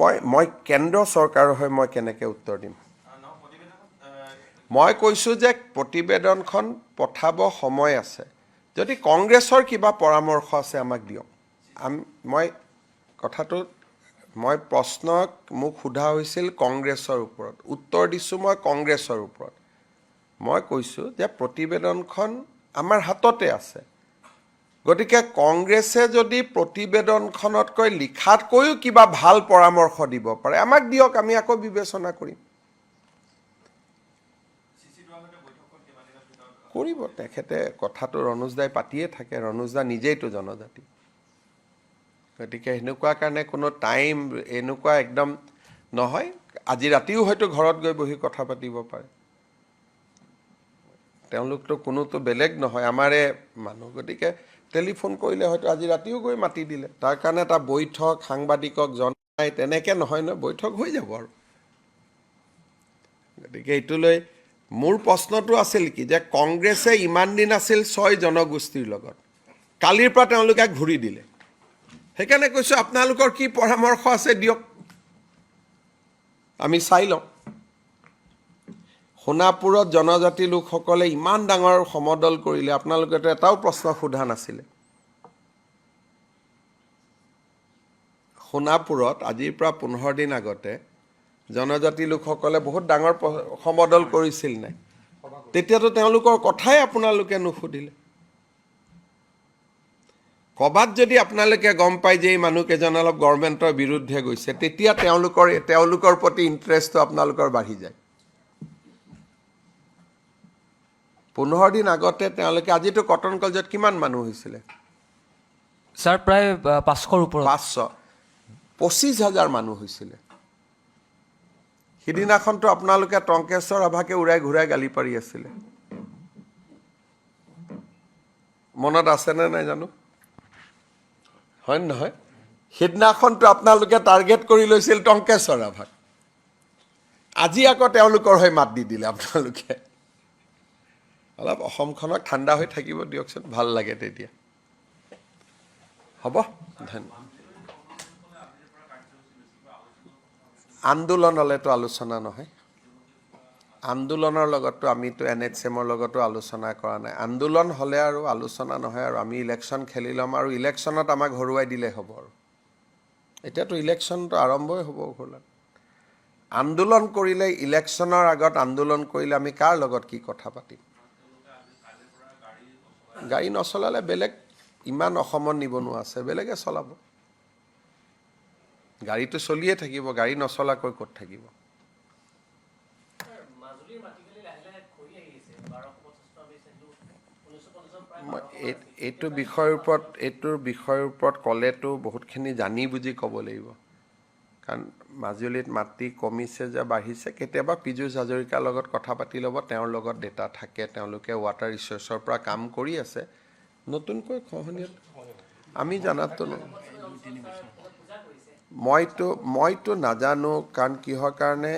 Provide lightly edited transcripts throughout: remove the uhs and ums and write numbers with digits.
মই কেন্দ্ৰ চৰকাৰৰ হৈ মই কেনেকৈ উত্তৰ দিম মই কৈছোঁ যে প্ৰতিবেদনখন পঠাব সময় আছে যদি কংগ্ৰেছৰ কিবা পৰামৰ্শ আছে আমাক দিয়ক মই কথাটো মই প্ৰশ্নক মোক সোধা হৈছিল কংগ্ৰেছৰ ওপৰত উত্তৰ দিছোঁ মই কংগ্ৰেছৰ ওপৰত মই কৈছোঁ যে প্ৰতিবেদনখন আমাৰ হাততে আছে গতিকে কংগ্ৰেছে যদি প্ৰতিবেদনখনতকৈ লিখাতকৈও কিবা ভাল পৰামৰ্শ দিব পাৰে আমাক দিয়ক আমি আকৌ বিবেচনা কৰিম কৰিব তেখেতে কথাটো ৰনোজদাই পাতিয়ে থাকে ৰনোজদা নিজেইতো জনজাতি গতিকে সেনেকুৱা কাৰণে কোনো টাইম এনেকুৱা একদম নহয় আজি ৰাতিও হয়তো ঘৰত গৈ বহি কথা পাতিব পাৰে তেওঁলোকতো কোনোতো বেলেগ নহয় আমাৰে মানুহ গতিকে টেলিফোন কৰিলে হয়তো আজি ৰাতিও গৈ মাতি দিলে তাৰ কাৰণে এটা বৈঠক সাংবাদিকক জনাই তেনেকৈ নহয় নহয় বৈঠক হৈ যাব আৰু গতিকে এইটোলৈ মোৰ প্ৰশ্নটো আছিল কি যে কংগ্ৰেছে ইমান দিন আছিল 6 জনগোষ্ঠীৰ লগত কালিৰ পৰা তেওঁলোকে ঘূৰি দিলে সেইকাৰণে কৈছোঁ আপোনালোকৰ কি পৰামৰ্শ আছে দিয়ক আমি চাই লওঁ সোণাপুৰত জনজাতি লোকসকলে ইমান ডাঙৰ সমদল কৰিলে আপোনালোকেতো এটাও প্ৰশ্ন সোধা নাছিলে সোণাপুৰত আজিৰ পৰা 15 দিন আগতে জনজাতি লোকসকলে বহুত ডাঙৰ সমদল কৰিছিল নাই তেতিয়াতো তেওঁলোকৰ কথাই আপোনালোকে নুসুধিলে কবাত যদি আপোনালোকে গম পায় যে এই মানুহকেইজন অলপ গভৰ্ণমেণ্টৰ বিৰুদ্ধে গৈছে তেতিয়া তেওঁলোকৰ প্ৰতি ইণ্টাৰেষ্টটো আপোনালোকৰ বাঢ়ি যায় 15 দিন আগতে তেওঁলোকে আজিতো কটন কলেজত কিমান মানুহ হৈছিলে স্যাৰ প্ৰায় 500ৰ ওপৰত 500 25,000 মানুহ হৈছিলে সিদিনাখনতো আপোনালোকে টংকেশ্বৰ ৰাভাকে উৰাই ঘূৰাই গালি পাৰি আছিলে মনত আছেনে নাই জানো হয় নহয় সিদিনাখনতো আপোনালোকে টাৰ্গেট কৰি লৈছিল টংকেশ্বৰ ৰাভাক আজি আকৌ তেওঁলোকৰ হৈ মাত দি দিলে আপোনালোকে অলপ অসমখনক ঠাণ্ডা হৈ থাকিব দিয়কচোন ভাল লাগে তেতিয়া হ'ব ধন্যবাদ আন্দোলন হলেতো আলোচনা নহয় আন্দোলনৰ লগতো আমিতো NHMৰ লগতো আলোচনা কৰা নাই আন্দোলন হলে আৰু আলোচনা নহয় আৰু আমি ইলেকশ্যন খেলি ল'ম আৰু ইলেকশ্যনত আমাক হৰুৱাই দিলে হ'ব আৰু এতিয়াতো ইলেকশ্যনটো আৰম্ভই হ'ব ঘৰলা আন্দোলন কৰিলে ইলেকশ্যনৰ আগত আন্দোলন কৰিলে আমি কাৰ লগত কি কথা পাতিম গাড়ী নচলালে বেলেগ ইমান অসমত নিবনুৱা আছে বেলেগে চলাব গাড়ীটো চলিয়ে থাকিব গাড়ী নচলাকৈ ক'ত থাকিব এইটো বিষয়ৰ ওপৰত ক'লেতো বহুতখিনি জানি বুজি ক'ব লাগিব কাৰণ মাজুলীত মাটি কমিছে যে বাঢ়িছে কেতিয়াবা পীযুষ হাজৰিকাৰ লগত কথা পাতি ল'ব তেওঁৰ লগত ডেটা থাকে তেওঁলোকে ৱাটাৰ ৰিচোৰ্চৰ পৰা কাম কৰি আছে নতুনকৈ খহনীয়াত আমি জানাতো মইতো নাজানো কাৰণ কিহৰ কাৰণে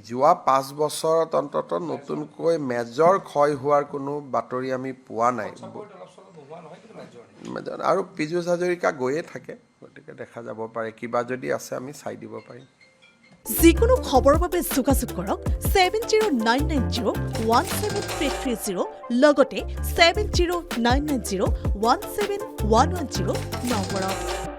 যোৱা 5 বছৰত অন্তত নতুনকৈ মেজৰ ক্ষয় হোৱাৰ কোনো বাতৰি আমি পোৱা নাই আৰু পীযুষ হাজৰিকা গৈয়ে থাকে গতিকে দেখা যাব পাৰে কিবা যদি আছে আমি চাই দিব পাৰিম যিকোনো খবৰৰ বাবে যোগাযোগ কৰক 7099017330 লগতে 7099017110 নম্বৰত